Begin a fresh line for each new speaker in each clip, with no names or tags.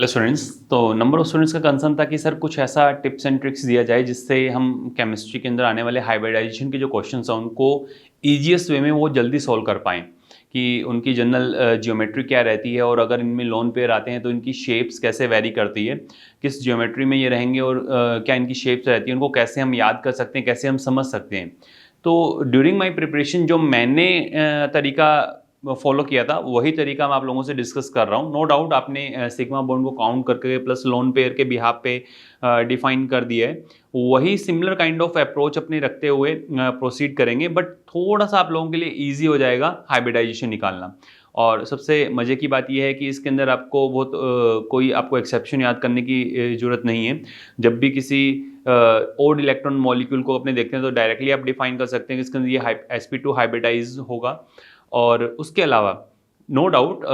Hello students. तो number of students का concern था कि सर कुछ ऐसा टिप्स एंड ट्रिक्स दिया जाए जिससे हम केमिस्ट्री के अंदर आने वाले हाइब्रिडाइजेशन के जो क्वेश्चंस हैं उनको ईजीएस्ट वे में वो जल्दी सॉल्व कर पाएँ कि उनकी जनरल जियोमेट्री क्या रहती है और अगर इनमें लोन पेयर आते हैं तो इनकी शेप्स कैसे वेरी करती है, किस जियोमेट्री में ये रहेंगे और क्या इनकी शेप्स रहती है, उनको कैसे हम याद कर सकते हैं, कैसे हम समझ सकते हैं। तो ड्यूरिंग माई प्रिपरेशन जो मैंने तरीका फॉलो किया था वही तरीका मैं आप लोगों से डिस्कस कर रहा हूँ। नो डाउट आपने सिग्मा बॉन्ड को काउंट करके प्लस लोन पेयर के बिहाफ पे डिफाइन कर दिया है। वही सिमिलर काइंड ऑफ अप्रोच अपने रखते हुए प्रोसीड करेंगे, बट थोड़ा सा आप लोगों के लिए ईजी हो जाएगा हाइब्रिडाइजेशन निकालना। और सबसे मज़े की बात यह है कि इसके अंदर आपको बहुत कोई आपको एक्सेप्शन याद करने की ज़रूरत नहीं है। जब भी किसी ओड इलेक्ट्रॉन मॉलिक्यूल को अपने देखते हैं तो डायरेक्टली आप डिफाइन कर सकते हैं कि इसके अंदर ये sp2 हाइब्रिडाइज होगा। और उसके अलावा नो डाउट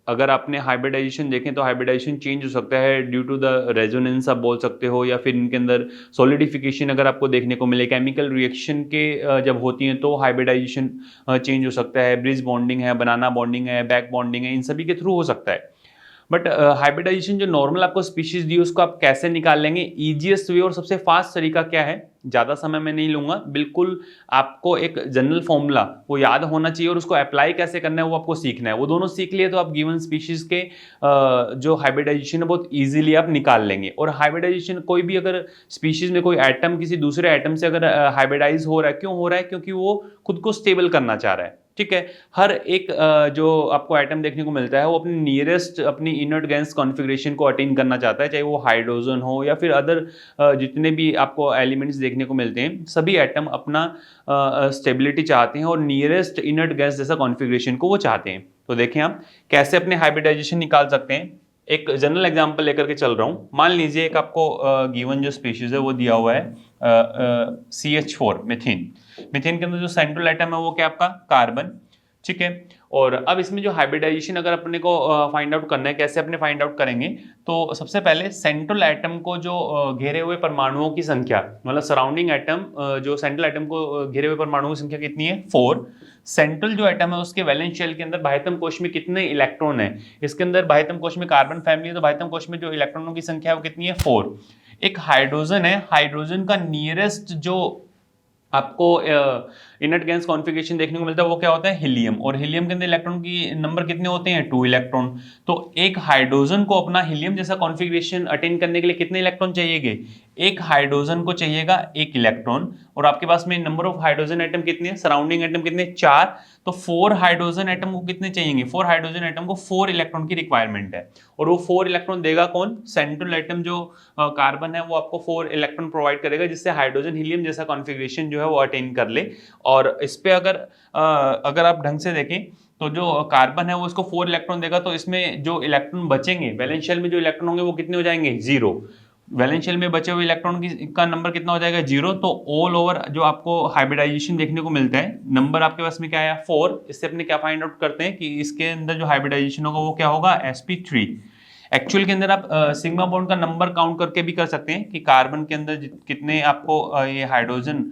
अगर आपने हाइब्रिडाइजेशन देखें तो हाइब्रिडाइजेशन चेंज हो सकता है ड्यू टू द रेजोनेंस आप बोल सकते हो, या फिर इनके अंदर सॉलिडिफिकेशन अगर आपको देखने को मिले केमिकल रिएक्शन के जब होती हैं तो हाइब्रिडाइजेशन चेंज हो सकता है। ब्रिज बॉन्डिंग है, बनाना बॉन्डिंग है, बैक बॉन्डिंग है, इन सभी के थ्रू हो सकता है। बट हाइब्रिडाइजेशन जो नॉर्मल आपको स्पीशीज दी उसको आप कैसे निकाल लेंगे ईजीएस्ट वे और सबसे फास्ट तरीका क्या है, ज़्यादा समय मैं नहीं लूंगा। बिल्कुल आपको एक जनरल फॉर्मूला वो याद होना चाहिए और उसको अप्लाई कैसे करना है वो आपको सीखना है। वो दोनों सीख लिए तो आप गिवन स्पीशीज के जो हाइब्रिडाइजेशन है बहुत इजीली आप निकाल लेंगे। और हाइब्रिडाइजेशन कोई भी अगर स्पीशीज में कोई एटम किसी दूसरे एटम से अगर हाइब्रिडाइज हो रहा है, क्यों हो रहा है? क्योंकि वो खुद को स्टेबल करना चाह रहा है। ठीक है, हर एक जो आपको एटम देखने को मिलता है वो अपनी नियरेस्ट अपनी इनर्ट गैस कॉन्फ़िगरेशन को अटेन करना चाहता है, चाहे वो हाइड्रोजन हो या फिर अदर जितने भी आपको एलिमेंट्स देखने को मिलते हैं। सभी एटम अपना स्टेबिलिटी चाहते हैं और नियरेस्ट इनर्ट गैस जैसा कॉन्फ़िगरेशन को वो चाहते हैं। तो देखें आप कैसे अपने हाइब्रिडाइजेशन निकाल सकते हैं। एक जनरल एग्जांपल लेकर के चल रहा हूँ। मान लीजिए एक आपको गिवन जो स्पीशीज है वो दिया हुआ है CH4 मीथेन। मीथेन के अंदर जो सेंट्रल एटम है वो क्या आपका कार्बन। ठीक है, और अब इसमें जो हाइब्रिडाइजेशन अगर अपने को फाइंड आउट करना है, कैसे अपने फाइंड आउट करेंगे? तो सबसे पहले सेंट्रल एटम को जो घेरे हुए परमाणुओं की संख्या, मतलब सराउंडिंग एटम जो सेंट्रल एटम को घेरे हुए परमाणुओं की संख्या कितनी है? 4। सेंट्रल जो एटम है उसके वैलेंस शेल के अंदर बाह्यतम कोश में कितने इलेक्ट्रॉन है? इसके अंदर बाह्यतम कोश में कार्बन फैमिली है तो बाह्यतम कोश में जो इलेक्ट्रॉनों की संख्या है वो कितनी है? 4। एक हाइड्रोजन है, हाइड्रोजन का नियरेस्ट जो आपको इनर्ट गैस कॉन्फ़िगरेशन देखने को मिलता है वो क्या होता है? हीलियम। और हीलियम के अंदर इलेक्ट्रॉन की नंबर कितने होते हैं? 2 इलेक्ट्रॉन। तो एक हाइड्रोजन को अपना हीलियम जैसा कॉन्फ़िगरेशन अटेन करने के लिए कितने इलेक्ट्रॉन चाहिएगे? एक हाइड्रोजन को चाहिएगा 1 इलेक्ट्रॉन। और आपके पास में नंबर ऑफ हाइड्रोजन एटम कितने हैं? सराउंडिंग एटम कितने? 4। तो 4 हाइड्रोजन एटम को कितने चाहिए? 4 हाइड्रोजन एटम को 4 इलेक्ट्रॉन की रिक्वायरमेंट है। और वो 4 इलेक्ट्रॉन देगा कौन? सेंट्रल एटम जो कार्बन है वो आपको 4 इलेक्ट्रॉन प्रोवाइड करेगा जिससे हाइड्रोजन हीलियम जैसा कॉन्फ़िगरेशन जो है वो अटेन कर ले। और इस पे अगर आप ढंग से देखें तो जो कार्बन है वो इसको 4 इलेक्ट्रॉन देगा, तो इसमें जो इलेक्ट्रॉन बचेंगे वैलेंस शेल में जो इलेक्ट्रॉन होंगे वो कितने हो जाएंगे? 0। वैलेंस शेल में बचे हुए इलेक्ट्रॉन का नंबर कितना हो जाएगा? 0। तो ऑल ओवर जो आपको हाइब्रिडाइजेशन देखने को मिलता है, नंबर आपके पास में क्या आया? 4। इससे अपने क्या फाइंड आउट करते हैं कि इसके अंदर जो हाइब्रिडाइजेशन होगा वो क्या होगा? sp3। एक्चुअल के अंदर आप सिग्मा बॉन्ड का नंबर काउंट करके भी कर सकते हैं कि कार्बन के अंदर कितने आपको ये हाइड्रोजन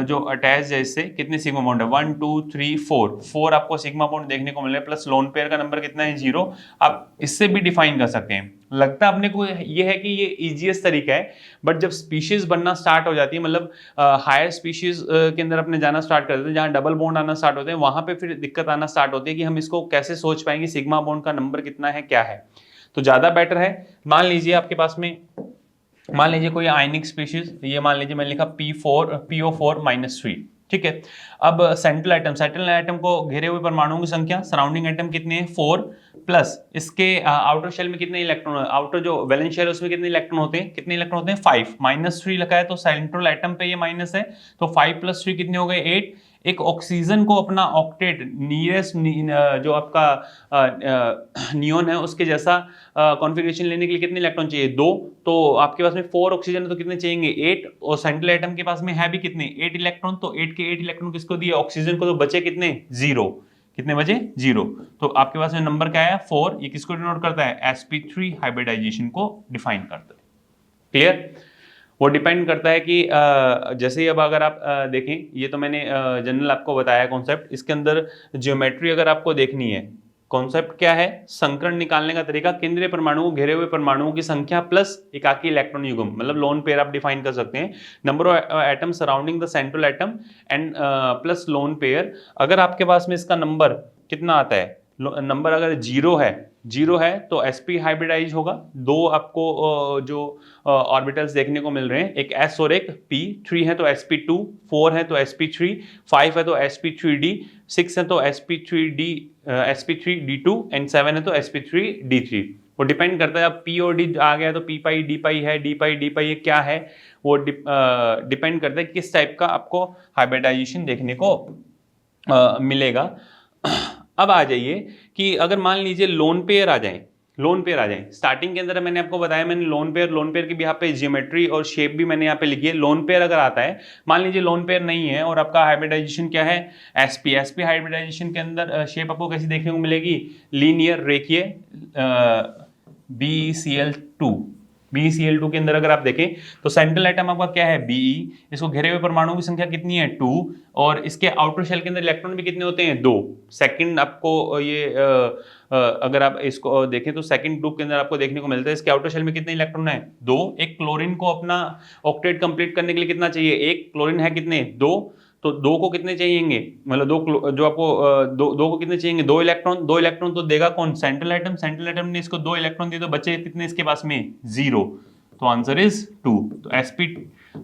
जो अटैच है इससे कितने सिग्मा बॉन्ड है? 1 2 3 4 आपको सिग्मा बॉन्ड देखने को मिल रहा है, प्लस लोन पेयर का नंबर कितना है? 0। आप इससे भी डिफाइन कर सकते हैं। लगता है अपने को ये है कि ये इजीएस्ट तरीका है, बट जब स्पीशीज बनना स्टार्ट हो जाती है, मतलब हायर स्पीशीज के अंदर अपने जाना स्टार्ट कर देते हैं जहाँ डबल बॉन्ड आना स्टार्ट होते हैं, वहां पे फिर दिक्कत आना स्टार्ट होती है कि हम इसको कैसे सोच पाएंगे सिग्मा बॉन्ड का नंबर कितना है, क्या है। तो ज्यादा बेटर है, मान लीजिए आपके पास में, मान लीजिए कोई आयनिक स्पीशीज, ये मान लीजिए मैंने लिखा PO4-3। ठीक है, अब सेंट्रल एटम को घेरे हुए परमाणुओं की संख्या, सराउंडिंग एटम कितने हैं? 4, प्लस इसके आउटर शेल में कितने इलेक्ट्रॉन, आउटर जो वैलेंस शेल है उसमें कितने इलेक्ट्रॉन होते हैं? कितने इलेक्ट्रॉन होते हैं? 5। -3 लिखा है तो सेंट्रल एटम पे ये माइनस है, तो 5 + 3 कितने हो गए? 8। एक ऑक्सीजन को अपना ऑक्टेट नियरेस्ट जो आपका नियोन है उसके जैसा कॉन्फ़िगरेशन लेने के लिए कितने इलेक्ट्रॉन चाहिए? 2। तो आपके पास में 4 ऑक्सीजन है तो कितने चाहिए? 8। और सेंट्रल एटम के पास में है भी कितने? 8 इलेक्ट्रॉन। तो 8 के 8 इलेक्ट्रॉन किसको दिए? ऑक्सीजन को। तो बचे कितने? 0। कितने बचे? 0। तो आपके पास में नंबर क्या आया? 4। ये किसको डिनोट करता है? sp3 हाइब्रिडाइजेशन को डिफाइन करता है। क्लियर? वो डिपेंड करता है कि जैसे ही अब अगर आप देखें, ये तो मैंने जनरल आपको बताया कॉन्सेप्ट, इसके अंदर ज्योमेट्री अगर आपको देखनी है कॉन्सेप्ट क्या है? संकरण निकालने का तरीका, केंद्रीय परमाणु को घेरे हुए परमाणुओं की संख्या प्लस एकाकी इलेक्ट्रॉन युग्म, मतलब लोन पेयर आप डिफाइन कर सकते हैं। Number of atom surrounding the central atom and plus lone pair. अगर आपके पास में इसका नंबर कितना आता है, नंबर अगर जीरो है तो sp हाइब्रिडाइज होगा। दो आपको जो ऑर्बिटल्स देखने को मिल रहे हैं, एक s और एक p, 3 है तो sp2, 4 है तो sp3, 5 है तो sp3d, 6 है तो sp3d2 एंड 7 है तो sp3d3। वो डिपेंड करता है, अब p और d आ गया तो p पाई d पाई है, d पाई d पाई ये क्या है, वो डिपेंड करता है किस टाइप का आपको हाइब्रिडाइजेशन देखने को मिलेगा। अब आ जाइए कि अगर मान लीजिए लोन पेयर आ जाएं, स्टार्टिंग के अंदर मैंने आपको बताया, मैंने लोन पेयर की भी यहाँ पे जियोमेट्री और शेप भी मैंने यहाँ पे लिखी है। लोन पेयर अगर आता है, मान लीजिए लोन पेयर नहीं है और आपका हाइब्रिडाइजेशन क्या है, sp हाइब्रिडाइजेशन के अंदर शेप आपको कैसी देखने को मिलेगी, लीनियर रेखीय BeCl2 के अंदर अगर आप देखें तो सेंट्रल एटम आपका क्या है, Be, इसको घेरे हुए परमाणुओं की संख्या कितनी है, 2, और इसके आउटर शेल के अंदर इलेक्ट्रॉन भी कितने होते हैं, 2। सेकंड आपको ये अगर आप इसको देखें तो सेकंड ग्रुप के अंदर आपको देखने को मिलता है, इसके आउटर शेल में कितने इलेक्ट्रॉन है, 2। एक क्लोरीन को अपना ऑक्टेट कंप्लीट करने के लिए कितना चाहिए, एक क्लोरीन है कितने, 2, तो 2 को कितने चाहिएंगे, मतलब जो आपको दो को कितने चाहिएंगे, 2 इलेक्ट्रॉन तो देगा कौन, सेंट्रल एटम ने इसको 2 इलेक्ट्रॉन दिए तो बचे कितने इसके पास में, 0। तो आंसर इज 2। तो sp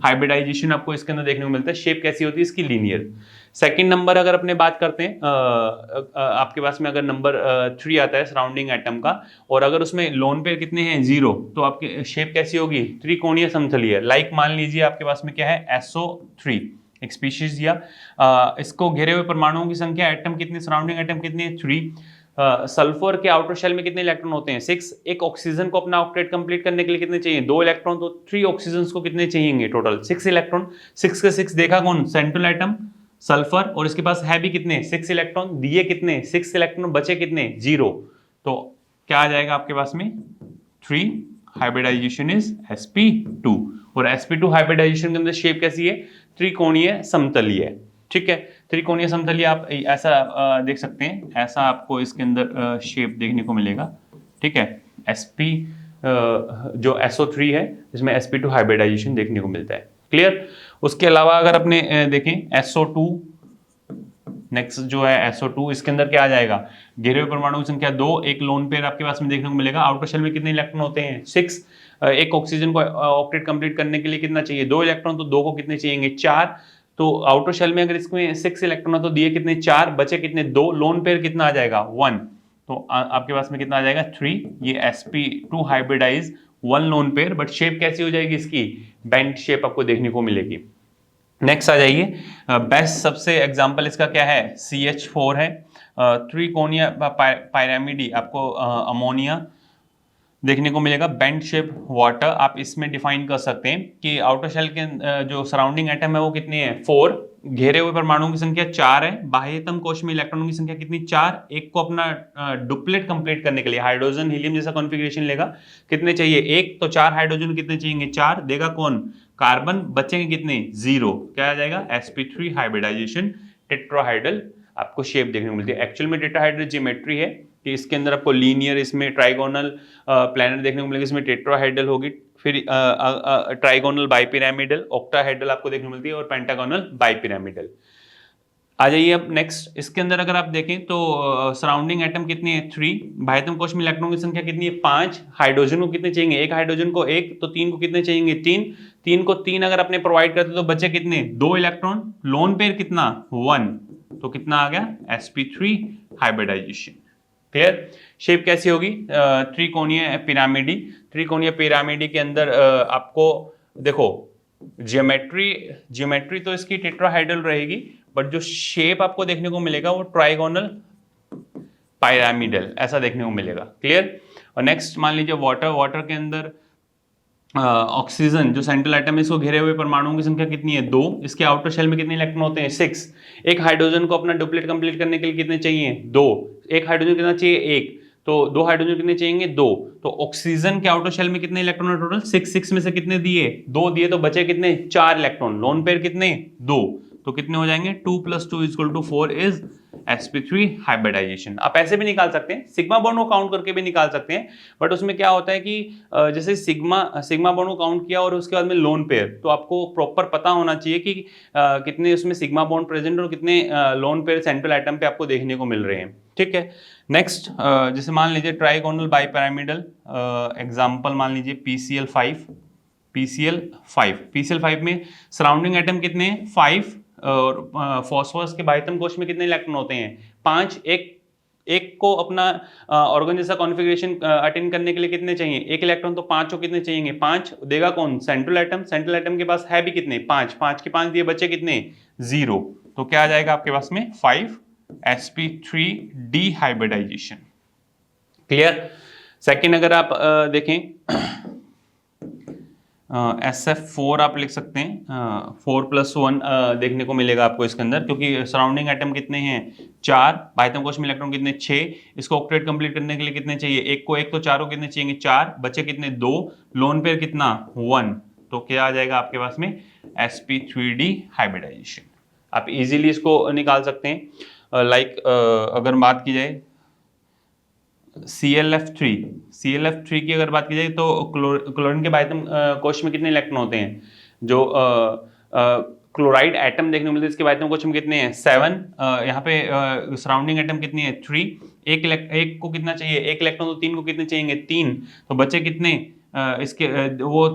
हाइब्रिडाइजेशन आपको इसके अंदर देखने को मिलता है। शेप कैसी होती है इसकी, लीनियर। सेकंड नंबर अगर अपने बात करते हैं, आपके पास में अगर नंबर 3 आता है सराउंडिंग एटम का, और अगर उसमें लोन पेयर कितने हैं, 0, तो आपकी शेप कैसी होगी, त्रिकोणीय समतलीय। लाइक मान लीजिए आपके पास में क्या है, SO3 एक स्पीशीज दिया, इसको घेरे हुए परमाणुओं की संख्या, एटम कितने, सराउंडिंग एटम कितने, 3। सल्फर के आउटर शेल में कितने इलेक्ट्रॉन होते हैं, 6। एक ऑक्सीजन को अपना ऑक्टेट कंप्लीट करने के लिए कितने चाहिए, 2 इलेक्ट्रॉन, तो 3 ऑक्सीजन को कितने चाहिए टोटल, 6 इलेक्ट्रॉन। 6 के 6 देखा कौन, सेंट्रल एटम सल्फर, और इसके पास है भी कितने, 6 इलेक्ट्रॉन, दिए कितने, 6 इलेक्ट्रॉन, बचे कितने, 0। तो क्या आ जाएगा आपके पास में, 3। हाइब्रिडाइजेशन इज sp2, और sp2 हाइब्रिडाइजेशन के अंदर शेप कैसी है, त्रिकोणीय समतलीय है। ठीक है, त्रिकोणीय समतलीय आप ऐसा देख सकते हैं, ऐसा आपको इसके अंदर शेप देखने को मिलेगा। ठीक है, sp जो SO3 है इसमें sp2 हाइब्रिडाइजेशन देखने को मिलता है। क्लियर। उसके अलावा अगर अपने देखें SO2, नेक्स्ट जो है SO2, इसके अंदर क्या आ जाएगा, घेरे हुए परमाणु की संख्या 2, एक लोन पेयर आपके पास में देखने को मिलेगा। आउटर शेल में कितने इलेक्ट्रॉन होते हैं, 6। एक ऑक्सीजन को ऑक्टेट कंप्लीट करने के लिए कितना चाहिए, 2 इलेक्ट्रॉन, तो 2 को कितने चाहिए, 4। तो आउटर शेल में अगर इसमें 6 इलेक्ट्रॉन है तो दिए कितने, 4, बचे कितने, 2। लोन पेयर कितना आ जाएगा, 1। तो आपके पास में कितना आ जाएगा, 3। ये sp2 hybridise 1 lone pair, but shape कैसी हो जाएगी इसकी, बेंट शेप आपको देखने को मिलेगी। नेक्स्ट आ जाइए, बेस्ट सबसे एग्जांपल इसका क्या है, CH4 है, त्रिकोणीय पायरामिडी आपको अमोनिया देखने को मिलेगा। बेंट शेप वाटर आप इसमें डिफाइन कर सकते हैं कि आउटर शेल के जो सराउंडिंग एटम है वो कितने हैं, 4। घेरे हुए परमाणुओं की संख्या 4 है। बाह्यतम कोश में इलेक्ट्रॉनों की संख्या कितनी, 4। एक को अपना डुप्लेट कंप्लीट करने के लिए हाइड्रोजन हीलियम जैसा कॉन्फ़िगरेशन लेगा, कितने चाहिए, 1। तो 4 हाइड्रोजन कितने चाहिए, 4, देगा कौन, कार्बन, बचेंगे कितने, 0। क्या आ जाएगा, sp3 हाइब्रिडाइजेशन टेट्राहाइड्रल आपको शेप देखने को मिलती है। एक्चुअल में टेट्राहाइड्रल ज्योमेट्री है कि इसके अंदर आपको लीनियर, इसमें ट्राइगोनल प्लैनेट देखने को मिलेगा, इसमें टेट्राहाइड्रल होगी, फिर ट्राइगोनल बाइपिरामिडल, ऑक्टाहाइड्रल आपको देखने को मिलती है, और पेंटागोनल बाइपिरामिडल। आ जाइए अब नेक्स्ट, इसके अंदर अगर आप देखें तो सराउंडिंग एटम कितने हैं, 3। बाह्यतम कोश में इलेक्ट्रॉन की संख्या कितनी है, 5। हाइड्रोजन को कितने चाहिए, एक हाइड्रोजन को 1, तो 3 को कितने चाहिए, 3। 3 को 3 अगर अपने प्रोवाइड करते तो बचे कितने, 2 इलेक्ट्रॉन। लोन पेयर कितना, 1। तो कितना आ गया, sp3 हाइब्रिडाइजेशन। क्लियर। शेप कैसी होगी, त्रिकोणीय पिरामिडी के अंदर आपको देखो ज्योमेट्री तो इसकी टेट्राहाइड्रल रहेगी, बट जो शेप आपको देखने को मिलेगा वो ट्राइगोनल पायरामिडल ऐसा देखने को मिलेगा। क्लियर। और नेक्स्ट मान लीजिए वाटर के अंदर ऑक्सीजन जो सेंट्रल एटम है इसको घेरे हुए परमाणुओं की संख्या कितनी है, 2। इसके आउटर शेल में कितने इलेक्ट्रॉन होते हैं, 6। एक हाइड्रोजन को अपना डुप्लेट कंप्लीट करने के लिए कितने चाहिए, 2। एक हाइड्रोजन कितना चाहिए, 1। तो 2 हाइड्रोजन कितने चाहिए, 2। तो ऑक्सीजन के आउटर शेल में कितने इलेक्ट्रॉन है टोटल, 6 में से कितने दिए, 2 दिए, तो बचे कितने, 4 इलेक्ट्रॉन। लोन पेयर कितने, 2। तो कितने हो जाएंगे, 2 + 2 = 4 इज sp3 हाइब्रिडाइजेशन। आप ऐसे भी निकाल सकते हैं, सिग्मा बॉन्ड को काउंट करके भी निकाल सकते हैं, बट उसमें क्या होता है कि जैसे सिग्मा बॉन्ड को काउंट किया और उसके बाद में लोन पेयर, तो आपको प्रॉपर पता होना चाहिए कि कितने उसमें सिग्मा बॉन्ड प्रेजेंट और कितने लोन पेयर सेंट्रल एटम पे आपको देखने को मिल रहे हैं। ठीक है, नेक्स्ट जैसे मान लीजिए ट्राइगोनल बाइपिरामिडल एग्जांपल मान लीजिए PCl5 में सराउंडिंग एटम कितने हैं 5 और फॉस्फोरस के बाह्यतम कोश में कितने इलेक्ट्रॉन होते हैं 5। एक को अपना ऑर्गन जैसा कॉन्फ़िगरेशन अटेंड करने के लिए कितने चाहिए, एक इलेक्ट्रॉन, तो 5 को कितने चाहिए 5 देगा कौन, सेंट्रल एटम के पास है भी कितने 5 के 5 दिए, बचे कितने 0, तो क्या आ जाएगा आपके पास में 5sp3d हाइब्रिडाइजेशन। क्लियर। सेकेंड अगर आप देखें SF4 आप लिख सकते हैं 4+1 देखने को मिलेगा आपको इसके अंदर, क्योंकि सराउंडिंग एटम कितने हैं 4, बाह्यतम कोश में इलेक्ट्रॉन कितने 6, इसको ऑक्टेट कंप्लीट करने के लिए कितने चाहिए, एक तो 4 को कितने चाहिए 4, बचे कितने 2, लोन पेयर कितना 1, तो क्या आ जाएगा आपके पास में sp3d हाइब्रिडाइजेशन। आप इजीली इसको निकाल सकते हैं। लाइक अगर बात की जाए ClF3 की अगर बात की जाए तो क्लोरीन के बाह्यतम कोश में कितने इलेक्ट्रॉन होते हैं, जो क्लोराइड एटम देखने को मिलते हैं इसके बाह्यतम कोश में कितने हैं 7, यहाँ पे सराउंडिंग एटम कितनी है 3, एक को कितना चाहिए, एक इलेक्ट्रॉन, तो 3 को कितने चाहिए 3, तो बचे कितने इसके वो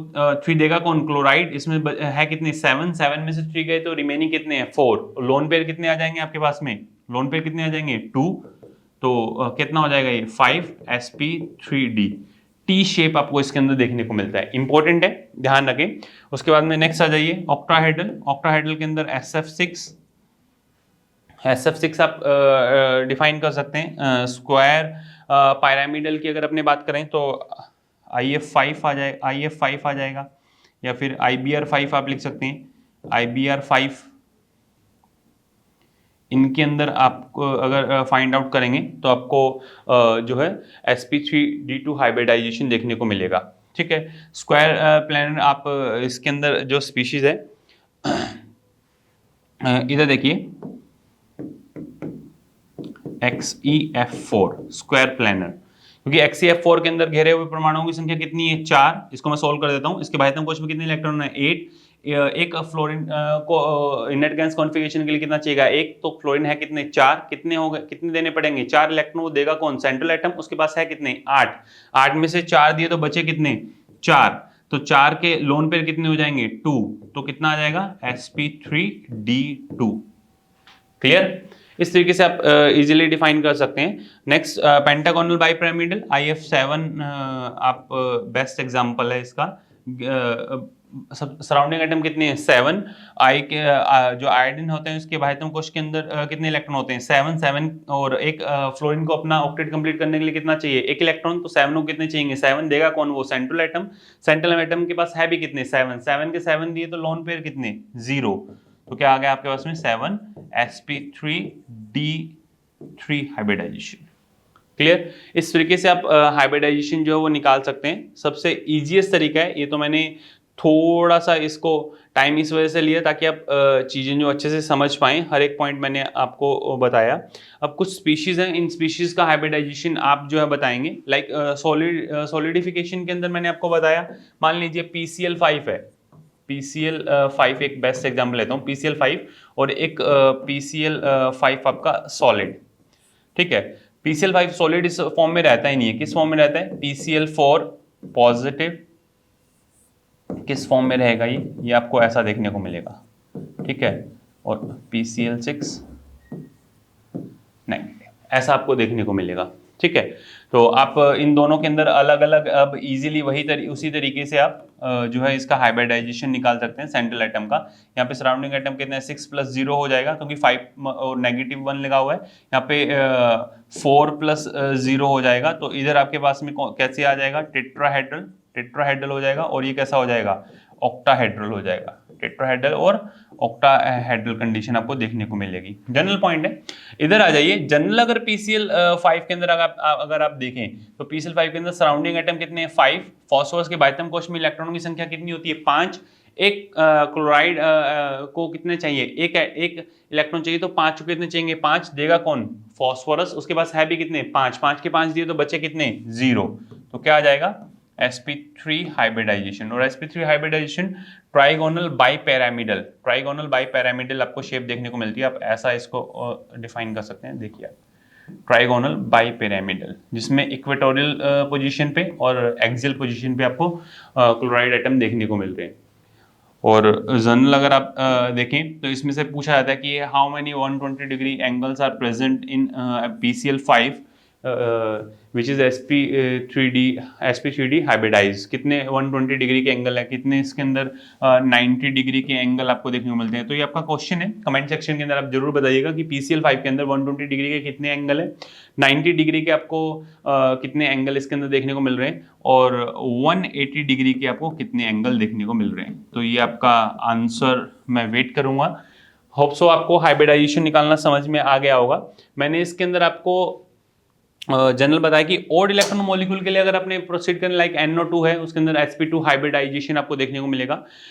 3 देगा कौन क्लोराइड, इसमें है कितने 7 में से 3 गए तो रिमेनिंग कितने हैं 4, लोन पेयर कितने आ जाएंगे आपके पास में, लोन पेयर कितने आ जाएंगे 2, तो कितना हो जाएगा ये 5sp3d। टी शेप आपको इसके अंदर देखने को मिलता है, इंपॉर्टेंट है, ध्यान रखें। उसके बाद में नेक्स्ट आ जाइए ऑक्टाहेड्रल के अंदर SF6 आप डिफाइन कर सकते हैं। स्क्वायर पिरामिडल की अगर अपने बात करें तो IF5 आ जाएगा, या फिर IBR5 आप लिख सकते हैं, IBR5 इनके अंदर आपको अगर फाइंड आउट करेंगे तो आपको जो है sp3d2 हाइब्रिडाइजेशन देखने को मिलेगा। ठीक है, स्क्वायर प्लानर आप इसके अंदर जो स्पीशीज है इधर देखिए XeF4 स्क्वायर प्लानर, क्योंकि XeF4 के अंदर घेरे हुए परमाणुओं की संख्या कितनी है 4, इसको मैं सोल्व कर देता हूँ। इसके बाह्यतम कोश में कितने इलेक्ट्रॉन है 8, एक फ्लोरीन को इनर्ट गैस कॉन्फ़िगरेशन के लिए कितना चाहिएगा 1, तो फ्लोरीन है कितने 4, कितने हो गए, कितने देने पड़ेंगे 4 इलेक्ट्रॉन, वो देगा कौन सेंट्रल एटम, उसके पास है कितने 8 में से 4 दिए तो बचे कितने 4, तो 4 के लोन पेयर कितने हो जाएंगे 2, तो कितना आ जाएगा sp3d2। क्लियर, इस तरीके से आप इजीली डिफाइन कर सकते हैं। नेक्स्ट पेंटागोनल बाइपिरामिडल IF7 आप बेस्ट एग्जांपल है इसका। सराउंडिंग एटम कितने हैं 7, आई के जो आयोडीन होते हैं उसके बाह्यतम कोश के अंदर कितने इलेक्ट्रॉन होते हैं 7 और एक फ्लोरीन को अपना ऑक्टेट कंप्लीट करने के लिए कितना चाहिए एक इलेक्ट्रॉन, तो 7 को कितने चाहिए 7 देगा कौन, वो सेंट्रल एटम के पास है भी कितने 7 के 7 दिए तो लोन पेयर कितने 0, तो क्या आ गया आपके पास में 7sp3d3 हाइब्रिडाइजेशन। क्लियर, इस तरीके से आप हाइब्रिडाइजेशन जो है वो निकाल सकते हैं। सबसे इजीएस्ट तरीका है, ये तो मैंने थोड़ा सा इसको टाइम इस वजह से लिया ताकि आप चीज़ें जो अच्छे से समझ पाएं, हर एक पॉइंट मैंने आपको बताया। अब कुछ स्पीशीज हैं, इन स्पीशीज का हाइब्रिडाइजेशन आप जो है बताएंगे। लाइक सॉलिडिफिकेशन के अंदर मैंने आपको बताया, मान लीजिए PCl5 है, PCl5 एक बेस्ट एग्जाम्पल लेता हूँ, PCl5 और एक PCl5 आपका सॉलिड। ठीक है, PCl5 सॉलिड इस फॉर्म में रहता ही नहीं है, किस फॉर्म में रहता है PCl4 पॉजिटिव, किस फॉर्म में रहेगा ये आपको ऐसा देखने को मिलेगा। ठीक है, और PCl6 नेगेटिव, ऐसा आपको देखने को मिलेगा। ठीक है, तो आप इन दोनों के अंदर अलग अलग अब इजीली उसी तरीके से आप जो है इसका हाइब्रिडाइजेशन निकाल सकते हैं सेंट्रल एटम का। यहाँ पे सराउंडिंग एटम कितने 6+0 हो जाएगा, क्योंकि 5 और -1 लगा हुआ है। यहाँ पे 4+0 हो जाएगा, तो इधर आपके पास में कैसे आ जाएगा टेट्राहेड्रल हो जाएगा, और ये कैसा हो जाएगा ऑक्टाहेड्रल हो जाएगा। टेट्राहेड्रल और ऑक्टाहेड्रल कंडीशन आपको देखने को मिलेगी। जनरल पॉइंट है, इधर आ जाइए। जनरल अगर PCl5 के अंदर अगर आप देखें तो PCl5 के अंदर सराउंडिंग एटम कितने हैं 5, फॉस्फोरस के बाह्यतम कोश में इलेक्ट्रॉनों की संख्या कितनी होती है 5, एक क्लोराइड को कितने चाहिए, एक इलेक्ट्रॉन चाहिए, तो 5 को कितने चाहिए, 5 देगा कौन, फॉस्फोरस। उसके पास है भी कितने, 5, 5 के 5 दिए तो बचे कितने, 0। तो क्या आ जाएगा, sp3 हाइब्रिडाइजेशन। और sp3 hybridisation trigonal bipyramidal, trigonal bipyramidal आपको शेप देखने को मिलती है। आप ऐसा इसको डिफाइन कर सकते हैं, देखिए आप, ट्राइगोनल बाइपैरामिडल, जिसमें इक्वेटोरियल पोजीशन पे और एक्सियल पोजीशन पे आपको क्लोराइड एटम देखने को मिल रहे हैं। और जर्नल अगर आप देखें तो इसमें से पूछा जाता है कि how many 120 degree angles are present in PCl5 which is sp3d hybridise. कितने 120 डिग्री के एंगल है, कितने इसके अंदर 90 डिग्री के एंगल आपको देखने को मिलते हैं। तो ये आपका क्वेश्चन है, कमेंट सेक्शन के अंदर आप जरूर बताइएगा कि PCl5 के अंदर 120 डिग्री के कितने एंगल है, 90 डिग्री के आपको कितने एंगल इसके अंदर देखने को मिल रहे हैं, और 180 डिग्री के आपको कितने एंगल देखने को मिल रहे हैं। तो ये आपका आंसर मैं वेट करूंगा। होप सो आपको हाइब्रिडाइजेशन निकालना समझ में आ गया होगा। मैंने इसके अंदर आपको जनरल बताया कि ओड इलेक्ट्रॉन मॉलिक्यूल के लिए अगर आपने प्रोसीड करना, लाइक NO2 है, उसके अंदर sp2 हाइब्रिडाइजेशन आपको देखने को मिलेगा।